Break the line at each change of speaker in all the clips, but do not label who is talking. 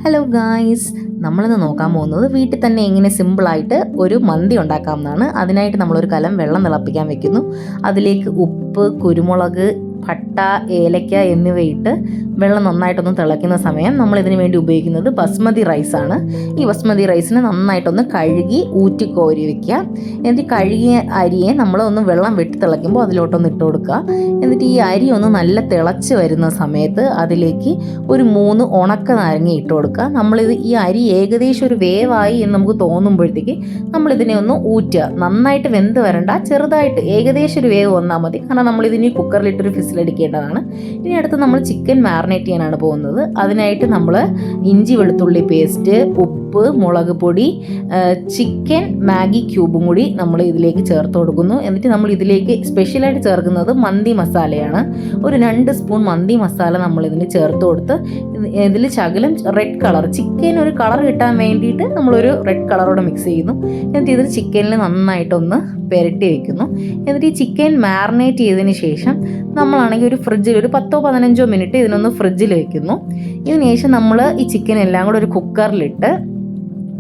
Hello guys, നമ്മളിന്ന് നോക്കാൻ പോകുന്നത് വീട്ടിൽ തന്നെ എങ്ങനെ സിമ്പിളായിട്ട് ഒരു മന്തി ഉണ്ടാക്കാമെന്നാണ്. അതിനായിട്ട് നമ്മളൊരു കലം വെള്ളം തിളപ്പിക്കാൻ വെക്കുന്നു. അതിലേക്ക് ഉപ്പ്, കുരുമുളക്, പട്ട, ഏലക്ക എന്നിവയിട്ട് വെള്ളം നന്നായിട്ടൊന്ന് തിളയ്ക്കുന്ന സമയം നമ്മളിതിന് വേണ്ടി ഉപയോഗിക്കുന്നത് ബസ്മതി റൈസാണ്. ഈ ബസ്മതി റൈസിനെ നന്നായിട്ടൊന്ന് കഴുകി ഊറ്റിക്കോരി വയ്ക്കുക. എന്നിട്ട് കഴുകിയ അരിയെ നമ്മളൊന്ന് വെള്ളം വെട്ടി തിളയ്ക്കുമ്പോൾ അതിലോട്ടൊന്ന് ഇട്ട് കൊടുക്കുക. എന്നിട്ട് ഈ അരി ഒന്ന് നല്ല തിളച്ച് വരുന്ന സമയത്ത് അതിലേക്ക് ഒരു 3 ഉണക്ക നാരങ്ങ ഇട്ട് കൊടുക്കുക. നമ്മളിത് ഈ അരി ഏകദേശം ഒരു വേവായി എന്ന് നമുക്ക് തോന്നുമ്പോഴത്തേക്ക് നമ്മളിതിനെ ഒന്ന് ഊറ്റുക. നന്നായിട്ട് വെന്ത് വരണ്ട, ചെറുതായിട്ട് ഏകദേശം ഒരു വേവ് വന്നാൽ മതി. കാരണം നമ്മളിതിന് കുക്കറിലിട്ടൊരു ഫിസിലടിക്കേണ്ടതാണ്. ഇനി അടുത്ത് നമ്മൾ ചിക്കൻ മാറിനേറ്റ് ചെയ്യാനാണ് പോകുന്നത്. അതിനായിട്ട് നമ്മൾ ഇഞ്ചി വെളുത്തുള്ളി പേസ്റ്റ്, ഉപ്പ്, മുളക് പൊടി, ചിക്കൻ മാഗി ക്യൂബും കൂടി നമ്മൾ ഇതിലേക്ക് ചേർത്ത് കൊടുക്കുന്നു. എന്നിട്ട് നമ്മൾ ഇതിലേക്ക് സ്പെഷ്യലായിട്ട് ചേർക്കുന്നത് മന്തി മസാലയാണ്. ഒരു 2 സ്പൂൺ മന്തി മസാല നമ്മളിതിന് ചേർത്ത് കൊടുത്ത് ഇതിൽ ശകലം റെഡ് കളർ, ചിക്കൻ ഒരു കളർ കിട്ടാൻ വേണ്ടിയിട്ട് നമ്മളൊരു റെഡ് കളറോടെ മിക്സ് ചെയ്യുന്നു. എന്നിട്ട് ഇതിൽ ചിക്കനിൽ നന്നായിട്ടൊന്ന് പുരട്ടി വയ്ക്കുന്നു. എന്നിട്ട് ഈ ചിക്കൻ മാറിനേറ്റ് ചെയ്തതിന് ശേഷം നമ്മളാണെങ്കിൽ ഒരു ഫ്രിഡ്ജിൽ ഒരു 10-15 മിനിറ്റ് ഇതിനൊന്ന് ഫ്രിഡ്ജിൽ വയ്ക്കുന്നു. ഇതിന് ശേഷം നമ്മൾ ഈ ചിക്കൻ എല്ലാം കൂടെ ഒരു കുക്കറിലിട്ട്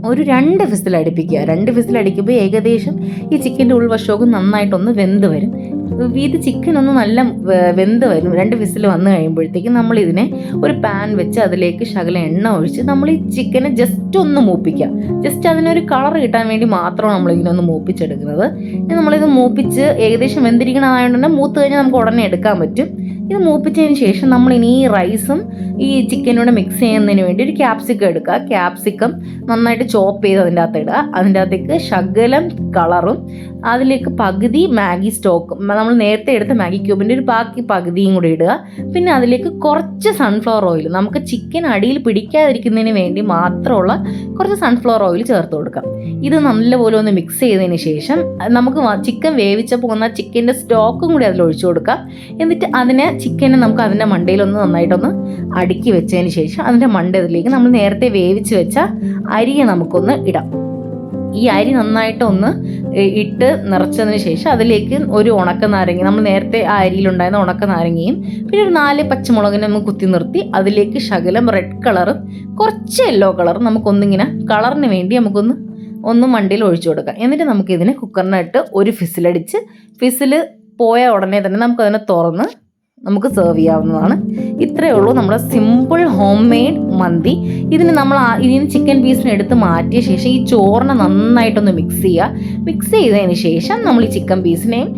ഒരു 2 വിസിൽ അടുപ്പിക്കുക. 2 വിസിൽ അടിക്കുമ്പോൾ ഏകദേശം ഈ ചിക്കൻ്റെ ഉൾവശമൊക്കെ നന്നായിട്ടൊന്ന് വെന്ത് വരും. ഇത് ചിക്കൻ ഒന്ന് നല്ല വെന്ത് വരും. 2 വിസിൽ വന്നു കഴിയുമ്പോഴത്തേക്കും നമ്മളിതിനെ ഒരു പാൻ വെച്ച് അതിലേക്ക് ശകലം എണ്ണ ഒഴിച്ച് നമ്മൾ ഈ ചിക്കനെ ജസ്റ്റ് ഒന്ന് മൂപ്പിക്കുക. ജസ്റ്റ് അതിനൊരു കളർ കിട്ടാൻ വേണ്ടി മാത്രമാണ് നമ്മളിതിനൊന്ന് മൂപ്പിച്ചെടുക്കുന്നത്. നമ്മളിത് മൂപ്പിച്ച് ഏകദേശം വെന്തിരിക്കണതായതുകൊണ്ട് തന്നെ മൂത്ത് കഴിഞ്ഞാൽ നമുക്ക് ഉടനെ എടുക്കാൻ പറ്റും. ഇത് മൂപ്പിച്ചതിന് ശേഷം നമ്മളിനി ഈ റൈസും ഈ ചിക്കനോട് മിക്സ് ചെയ്യുന്നതിന് വേണ്ടി ഒരു ക്യാപ്സിക്കം എടുക്കുക. ക്യാപ്സിക്കം നന്നായിട്ട് ചോപ്പ് ചെയ്ത് അതിൻ്റെ അകത്ത് ഇടുക. അതിൻ്റെ അകത്തേക്ക് ശകലം കളറും അതിലേക്ക് പകുതി മാഗി സ്റ്റോക്കും, നമ്മൾ നേരത്തെ എടുത്ത മാഗി ക്യൂബിൻ്റെ ഒരു ബാക്കി പകുതിയും കൂടി ഇടുക. പിന്നെ അതിലേക്ക് കുറച്ച് സൺഫ്ലവർ ഓയിൽ, നമുക്ക് ചിക്കൻ അടിയിൽ പിടിക്കാതിരിക്കുന്നതിന് വേണ്ടി മാത്രമുള്ള കുറച്ച് സൺഫ്ലവർ ഓയിൽ ചേർത്ത് കൊടുക്കാം. ഇത് നല്ലപോലെ ഒന്ന് മിക്സ് ചെയ്തതിന് ശേഷം നമുക്ക് ചിക്കൻ വേവിച്ചപ്പോൾ വന്ന ചിക്കൻ്റെ സ്റ്റോക്കും കൂടി അതിൽ ഒഴിച്ചു കൊടുക്കാം. എന്നിട്ട് ചിക്കനെ നമുക്ക് അതിൻ്റെ മണ്ടയിലൊന്ന് നന്നായിട്ടൊന്ന് അടുക്കി വെച്ചതിന് ശേഷം അതിൻ്റെ മണ്ടയിലേക്ക് നമ്മൾ നേരത്തെ വേവിച്ച് വെച്ച അരിയെ നമുക്കൊന്ന് ഇടാം. ഈ അരി നന്നായിട്ടൊന്ന് ഇട്ട് നിറച്ചതിന് ശേഷം അതിലേക്ക് ഒരു ഉണക്ക നാരങ്ങ, നമ്മൾ നേരത്തെ ആ അരിയിലുണ്ടായിരുന്ന ഉണക്ക നാരങ്ങയും പിന്നെ ഒരു 4 പച്ചമുളകിനെ നമ്മൾ കുത്തി നിർത്തി അതിലേക്ക് ശകലം റെഡ് കളറും കുറച്ച് യെല്ലോ കളറും നമുക്കൊന്നിങ്ങനെ കളറിന് വേണ്ടി ഒന്ന് മണ്ടിയിൽ ഒഴിച്ചു കൊടുക്കാം. എന്നിട്ട് നമുക്കിതിനെ കുക്കറിനിട്ട് ഒരു ഫിസിലടിച്ച് ഫിസിൽ പോയ ഉടനെ തന്നെ നമുക്കതിനെ തുറന്ന് നമുക്ക് സെർവ് ചെയ്യാവുന്നതാണ്. ഇത്രയേ ഉള്ളൂ നമ്മുടെ സിമ്പിൾ ഹോം മെയ്ഡ് മന്തി. ഇതിന് ചിക്കൻ പീസിനെ എടുത്ത് മാറ്റിയ ശേഷം ഈ ചോറിനെ നന്നായിട്ടൊന്ന് മിക്സ് ചെയ്യുക. മിക്സ് ചെയ്തതിന് ശേഷം നമ്മൾ ഈ ചിക്കൻ പീസിനെയും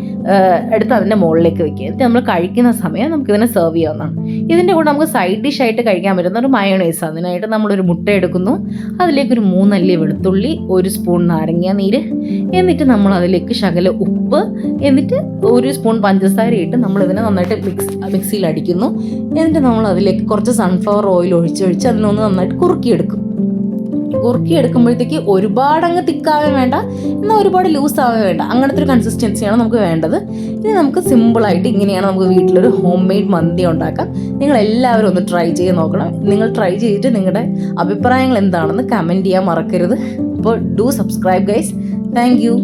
എടുത്ത് അതിൻ്റെ മുകളിലേക്ക് വെക്കുക. എന്നിട്ട് നമ്മൾ കഴിക്കുന്ന സമയം നമുക്കിതിനെ സെർവ് ചെയ്യാവുന്നതാണ്. ഇതിൻ്റെ കൂടെ നമുക്ക് സൈഡ് ഡിഷായിട്ട് കഴിക്കാൻ പറ്റുന്ന ഒരു മയോണൈസ്. അതിനായിട്ട് നമ്മളൊരു മുട്ട എടുക്കുന്നു. അതിലേക്കൊരു 3 അല്ലി വെളുത്തുള്ളി, 1 സ്പൂൺ നാരങ്ങ നീര്, എന്നിട്ട് നമ്മൾ അതിലേക്ക് ശകലം ഉപ്പ്, എന്നിട്ട് 1 സ്പൂൺ പഞ്ചസാര ഇട്ട് നമ്മളിതിനെ നന്നായിട്ട് മിക്സിയിൽ അടിക്കുന്നു. എന്നിട്ട് നമ്മൾ അതിലേക്ക് കുറച്ച് സൺഫ്ലവർ ഓയിൽ ഒഴിച്ച് അതിനൊന്ന് നന്നായിട്ട് കുറുക്കിയെടുക്കുമ്പോഴത്തേക്ക് ഒരുപാടങ്ങ് തിക്കാവേ വേണ്ട, എന്നാൽ ഒരുപാട് ലൂസ് ആവേ വേണ്ട, അങ്ങനത്തെ ഒരു കൺസിസ്റ്റൻസിയാണ് നമുക്ക് വേണ്ടത്. ഇനി നമുക്ക് സിമ്പിളായിട്ട് ഇങ്ങനെയാണ് നമുക്ക് വീട്ടിലൊരു ഹോം മെയ്ഡ് മന്തി ഉണ്ടാക്കാം. നിങ്ങളെല്ലാവരും ഒന്ന് ട്രൈ ചെയ്ത് നോക്കണം. നിങ്ങൾ ട്രൈ ചെയ്തിട്ട് നിങ്ങളുടെ അഭിപ്രായങ്ങൾ എന്താണെന്ന് കമൻറ്റ് ചെയ്യാൻ മറക്കരുത്. അപ്പോൾ do subscribe guys. Thank you.